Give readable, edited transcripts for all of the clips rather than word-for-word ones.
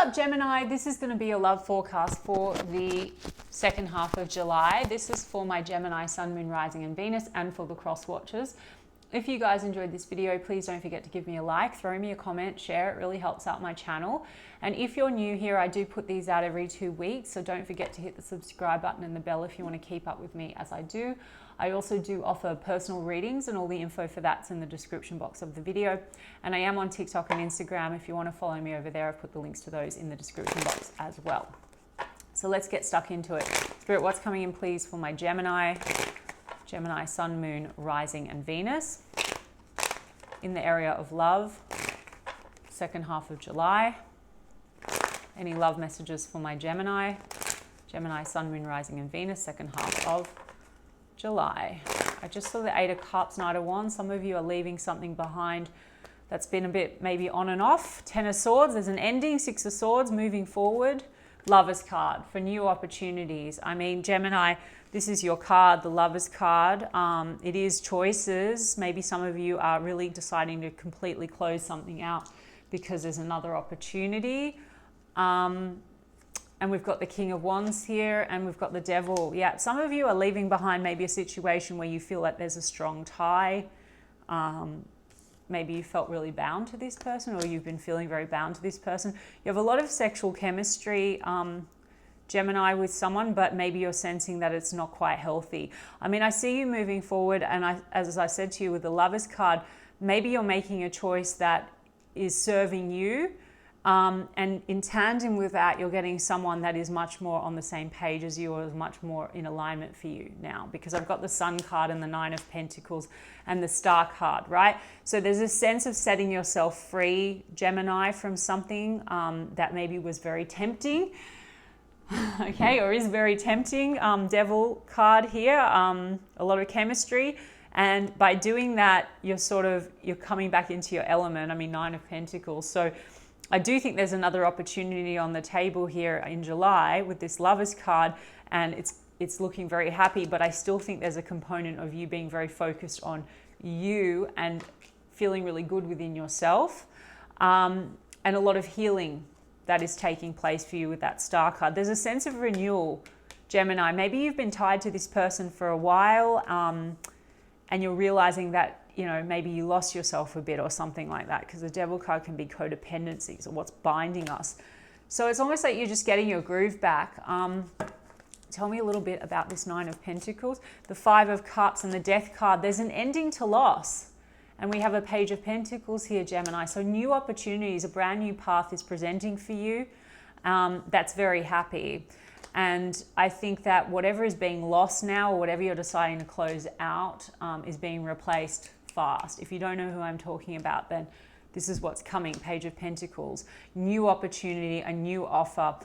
up, Gemini? This is going to be a love forecast for the second half of July. This is for my Gemini Sun, Moon, Rising and Venus, and for the cross watchers. If you guys enjoyed this video, please don't forget to give me a like, throw me a comment, share. It really helps out my channel. And if you're new here, I do put these out every 2 weeks, so don't forget to hit the subscribe button and the bell if you want to keep up with me as I do. I also do offer personal readings, and all the info for that's in the description box of the video. And I am on TikTok and Instagram. If you want to follow me over there, I've put the links to those in the description box as well. So let's get stuck into it. Spirit, what's coming in please for my Gemini Sun, Moon, Rising and Venus in the area of love, second half of July. Any love messages for my Gemini Sun, Moon, Rising and Venus, second half of July. I just saw the 8 of Cups, Knight of Wands. Some of you are leaving something behind that's been a bit maybe on and off. 10 of Swords, there's an ending. 6 of Swords, moving forward. Lovers card for new opportunities. I mean, Gemini, this is your card, the Lovers card. It is choices. Maybe some of you are really deciding to completely close something out because there's another opportunity. And we've got the King of Wands here, and we've got the Devil. Yeah, some of you are leaving behind maybe a situation where you feel like there's a strong tie. Maybe you felt really bound to this person, or you've been feeling very bound to this person. You have a lot of sexual chemistry, Gemini, with someone, but maybe you're sensing that it's not quite healthy. I mean, I see you moving forward, and as I said to you with the Lovers card, maybe you're making a choice that is serving you. And in tandem with that, you're getting someone that is much more on the same page as you, or is much more in alignment for you now, because I've got the Sun card and the 9 of Pentacles and the Star card, right? So there's a sense of setting yourself free, Gemini, from something that maybe was very tempting, okay, or is very tempting. Devil card here, a lot of chemistry. And by doing that, you're coming back into your element. I mean, 9 of Pentacles. So I do think there's another opportunity on the table here in July with this Lovers card, and it's looking very happy, but I still think there's a component of you being very focused on you and feeling really good within yourself, and a lot of healing that is taking place for you with that Star card. There's a sense of renewal, Gemini. Maybe you've been tied to this person for a while, and you're realizing that, you know, maybe you lost yourself a bit or something like that, because the Devil card can be codependencies or what's binding us. So it's almost like you're just getting your groove back. Tell me a little bit about this 9 of Pentacles, the 5 of Cups and the Death card. There's an ending to loss. And we have a Page of Pentacles here, Gemini. So new opportunities, a brand new path is presenting for you. That's very happy. And I think that whatever is being lost now, or whatever you're deciding to close out, is being replaced fast. If you don't know who I'm talking about, then this is what's coming. Page of Pentacles, new opportunity, a new offer.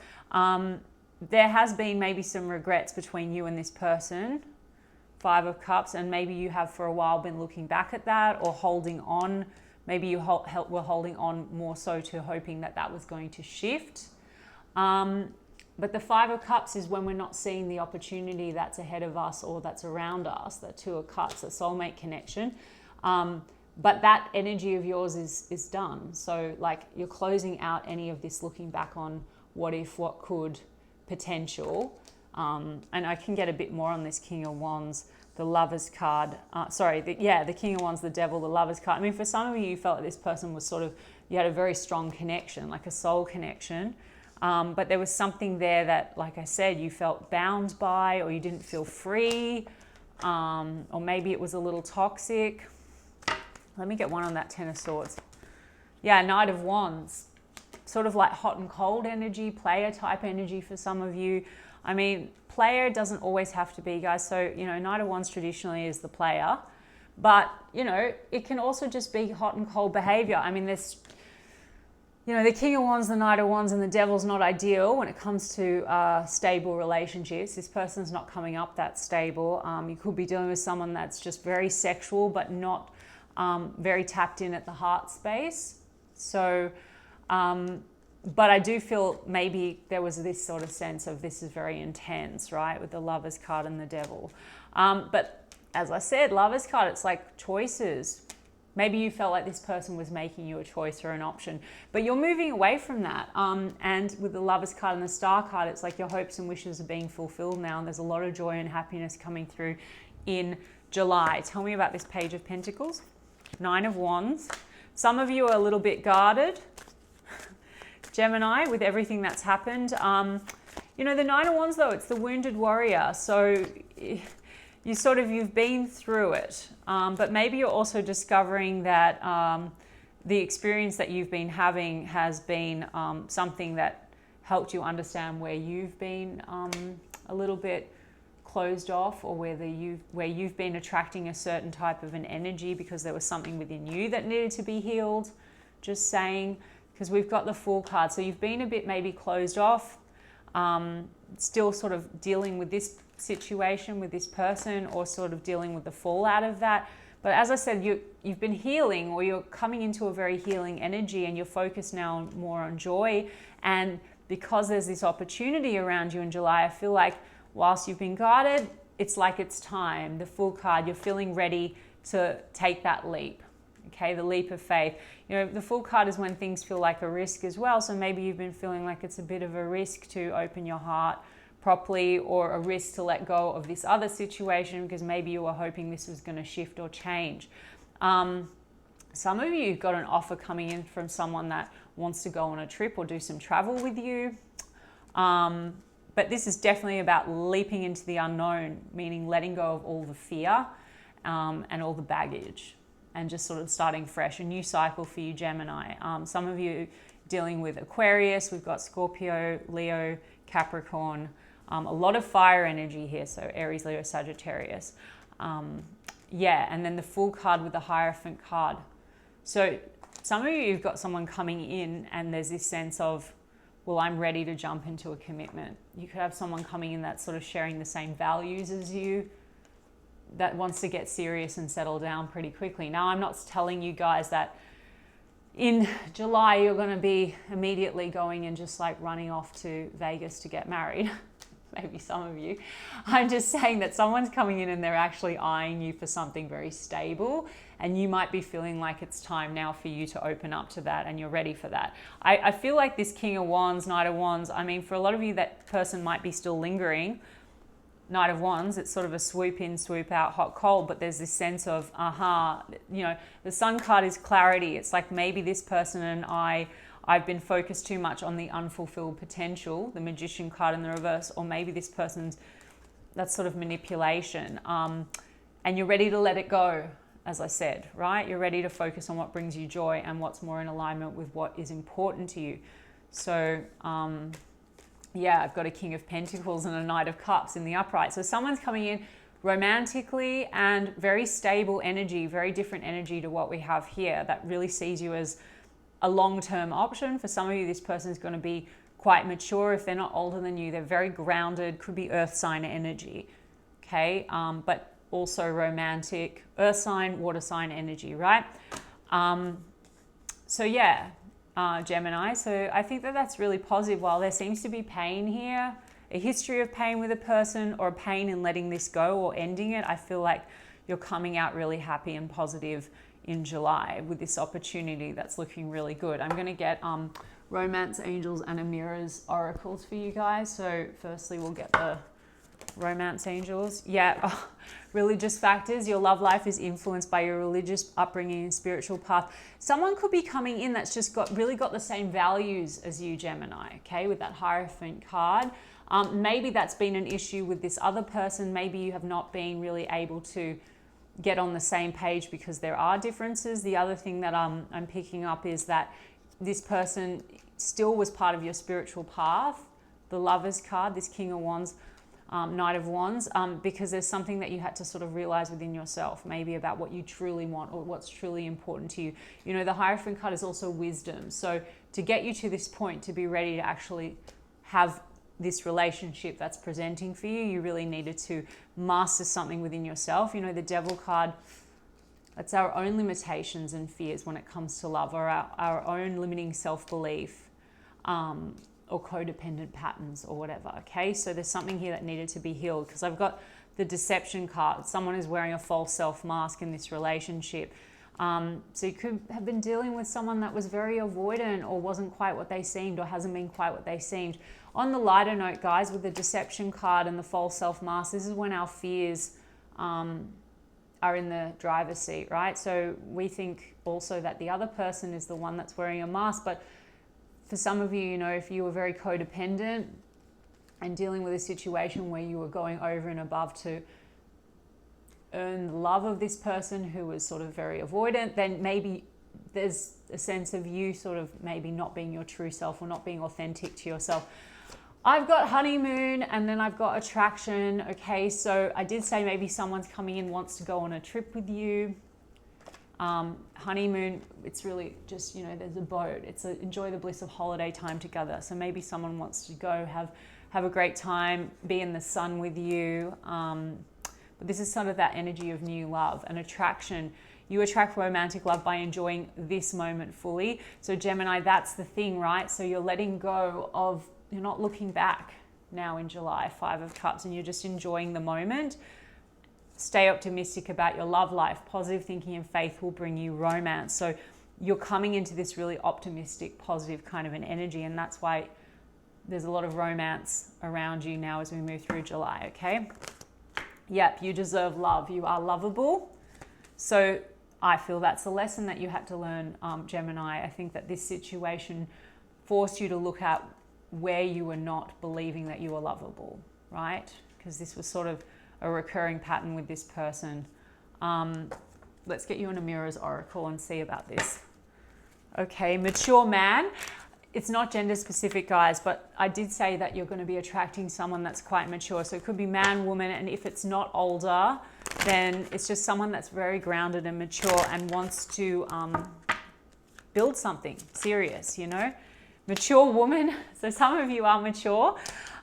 There has been maybe some regrets between you and this person, 5 of Cups, and maybe you have for a while been looking back at that or holding on. Maybe you were holding on more so to hoping that that was going to shift. But the 5 of Cups is when we're not seeing the opportunity that's ahead of us or that's around us. The 2 of Cups, the soulmate connection. But that energy of yours is done. So like you're closing out any of this looking back on what if, what could, potential. And I can get a bit more on this King of Wands, the Lovers card. The King of Wands, the Devil, the Lovers card. I mean, for some of you, you felt like this person was you had a very strong connection, like a soul connection. But there was something there that, like I said, you felt bound by, or you didn't feel free, or maybe it was a little toxic. Let me get one on that 10 of Swords. Yeah, Knight of Wands. Sort of like hot and cold energy, player type energy for some of you. I mean, player doesn't always have to be, guys. So, you know, Knight of Wands traditionally is the player. But, you know, it can also just be hot and cold behavior. I mean, there's, you know, the King of Wands, the Knight of Wands, and the Devil's not ideal when it comes to stable relationships. This person's not coming up that stable. You could be dealing with someone that's just very sexual, but not very tapped in at the heart space. So, but I do feel maybe there was this sort of sense of this is very intense, right? With the Lovers card and the Devil. But as I said, Lovers card, it's like choices. Maybe you felt like this person was making you a choice or an option, but you're moving away from that. And with the Lovers card and the Star card, it's like your hopes and wishes are being fulfilled now. And there's a lot of joy and happiness coming through in July. Tell me about this Page of Pentacles. 9 of Wands. Some of you are a little bit guarded, Gemini, with everything that's happened. You know, the 9 of Wands, though, it's the wounded warrior. So you've been through it, but maybe you're also discovering that the experience that you've been having has been something that helped you understand where you've been a little bit closed off, or where you've been attracting a certain type of an energy because there was something within you that needed to be healed. Just saying, because we've got the Fool card. So you've been a bit maybe closed off, still sort of dealing with this situation with this person, or sort of dealing with the fallout of that. But as I said, you've been healing, or you're coming into a very healing energy, and you're focused now more on joy. And because there's this opportunity around you in July, I feel like whilst you've been guarded, it's like it's time. The Fool card, you're feeling ready to take that leap. Okay, the leap of faith. You know, the Fool card is when things feel like a risk as well. So maybe you've been feeling like it's a bit of a risk to open your heart properly, or a risk to let go of this other situation because maybe you were hoping this was going to shift or change. Some of you got an offer coming in from someone that wants to go on a trip or do some travel with you. But this is definitely about leaping into the unknown, meaning letting go of all the fear and all the baggage, and just sort of starting fresh, a new cycle for you, Gemini. Some of you dealing with Aquarius, we've got Scorpio, Leo, Capricorn, a lot of fire energy here, so Aries, Leo, Sagittarius. And then the Fool card with the Hierophant card. So some of you, you've got someone coming in and there's this sense of, well, I'm ready to jump into a commitment. You could have someone coming in that's sort of sharing the same values as you, that wants to get serious and settle down pretty quickly. Now, I'm not telling you guys that in July you're going to be immediately going and just like running off to Vegas to get married. Maybe some of you. I'm just saying that someone's coming in and they're actually eyeing you for something very stable, and you might be feeling like it's time now for you to open up to that, and you're ready for that. I feel like this King of Wands, Knight of Wands, I mean, for a lot of you, that person might be still lingering. Knight of Wands, it's sort of a swoop in, swoop out, hot, cold, but there's this sense of, you know, the Sun card is clarity. It's like maybe this person and I've been focused too much on the unfulfilled potential, the Magician card in the reverse, or maybe this person's, that's sort of manipulation. And you're ready to let it go, as I said, right? You're ready to focus on what brings you joy and what's more in alignment with what is important to you. So, I've got a King of Pentacles and a Knight of Cups in the upright. So someone's coming in romantically and very stable energy, very different energy to what we have here, that really sees you as a long-term option. For some of you, this person is going to be quite mature. If they're not older than you, they're very grounded, could be earth sign energy, okay? But also romantic, earth sign, water sign energy, right? Gemini. So I think that that's really positive. While there seems to be pain here, a history of pain with a person, or pain in letting this go or ending it, I feel like you're coming out really happy and positive in July with this opportunity that's looking really good. I'm going to get Romance Angels and Amira's oracles for you guys. So firstly, we'll get the Romance Angels. Religious factors. Your love life is influenced by your religious upbringing and spiritual path. Someone could be coming in that's just got the same values as you, Gemini, okay, with that Hierophant card. Maybe that's been an issue with this other person. Maybe you have not been really able to get on the same page because there are differences. The other thing that I'm picking up is that this person still was part of your spiritual path. The Lovers card, this King of Wands, Knight of Wands, because there's something that you had to sort of realize within yourself, maybe about what you truly want or what's truly important to you. You know, the Hierophant card is also wisdom. So to get you to this point, to be ready to actually have this relationship that's presenting for you, you really needed to master something within yourself. You know, the Devil card, that's our own limitations and fears when it comes to love, or our own limiting self-belief, or codependent patterns or whatever, okay? So there's something here that needed to be healed, because I've got the Deception card. Someone is wearing a false self mask in this relationship. So you could have been dealing with someone that was very avoidant or wasn't quite what they seemed or hasn't been quite what they seemed. On the lighter note, guys, with the deception card and the false self mask, this is when our fears are in the driver's seat, right? So we think also that the other person is the one that's wearing a mask. But for some of you, you know, if you were very codependent and dealing with a situation where you were going over and above to earn the love of this person who was sort of very avoidant, then maybe there's a sense of you sort of maybe not being your true self or not being authentic to yourself. I've got honeymoon and then I've got attraction. Okay, so I did say maybe someone's coming in, wants to go on a trip with you. Honeymoon, it's really just, you know, there's a boat. It's enjoy the bliss of holiday time together. So maybe someone wants to go have a great time, be in the sun with you. But this is sort of that energy of new love and attraction. You attract romantic love by enjoying this moment fully. So Gemini, that's the thing, right? So you're letting go of, you're not looking back now in July, 5 of Cups, and you're just enjoying the moment. Stay optimistic about your love life. Positive thinking and faith will bring you romance. So you're coming into this really optimistic, positive kind of an energy, and that's why there's a lot of romance around you now as we move through July, okay? Yep, you deserve love. You are lovable. So I feel that's a lesson that you had to learn, Gemini. I think that this situation forced you to look at where you were not believing that you were lovable, right? Because this was sort of a recurring pattern with this person. Let's get you in a Mirror's Oracle and see about this. Okay, mature man. It's not gender specific, guys, but I did say that you're going to be attracting someone that's quite mature. So it could be man, woman, and if it's not older, then it's just someone that's very grounded and mature and wants to build something serious, you know? Mature woman, so some of you are mature,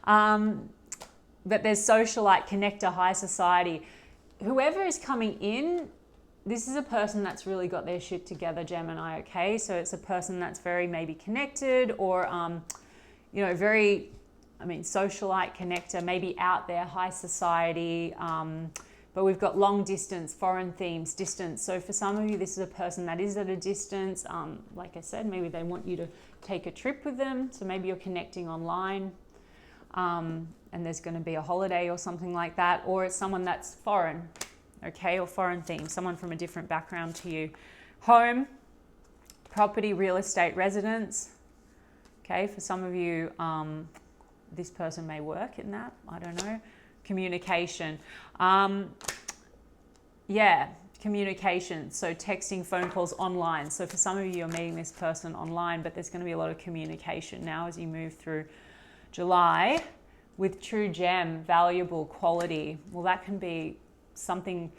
but there's socialite, connector, high society. Whoever is coming in, this is a person that's really got their shit together, Gemini, okay? So it's a person that's very maybe connected or, you know, very, I mean, socialite, connector, maybe out there, high society, but we've got long distance, foreign themes, distance. So for some of you, this is a person that is at a distance. Like I said, maybe they want you to take a trip with them. So maybe you're connecting online and there's going to be a holiday or something like that. Or it's someone that's foreign, okay, or foreign theme, someone from a different background to you. Home, property, real estate, residence. Okay, for some of you, this person may work in that. I don't know. Communication. Yeah, communication. So texting, phone calls, online. So for some of you, you're meeting this person online, but there's going to be a lot of communication now as you move through July with true gem, valuable, quality. Well, that can be something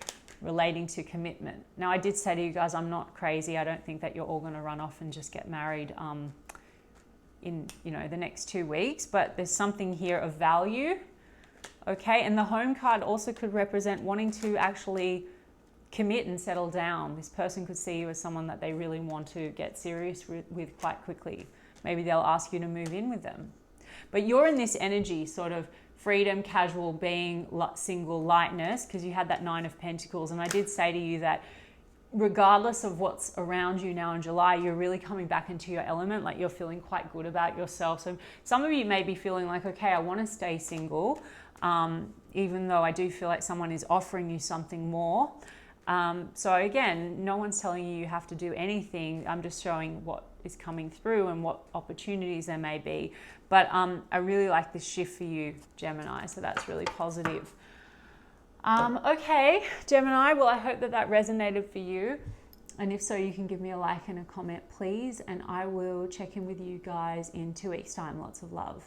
relating to commitment. Now, I did say to you guys, I'm not crazy. I don't think that you're all going to run off and just get married in, you know, the next 2 weeks, but there's something here of value. Okay, and the home card also could represent wanting to actually commit and settle down. This person could see you as someone that they really want to get serious with quite quickly. Maybe they'll ask you to move in with them. But you're in this energy, sort of freedom, casual, being single, lightness, because you had that 9 of Pentacles. And I did say to you that regardless of what's around you now in July, you're really coming back into your element, like you're feeling quite good about yourself. So some of you may be feeling like, okay, I want to stay single, even though I do feel like someone is offering you something more. So again, no one's telling you have to do anything. I'm just showing what is coming through and what opportunities there may be. But I really like this shift for you, Gemini, so that's really positive. Okay, Gemini, well, I hope that that resonated for you. And if so, you can give me a like and a comment, please. And I will check in with you guys in 2 weeks' time. Lots of love.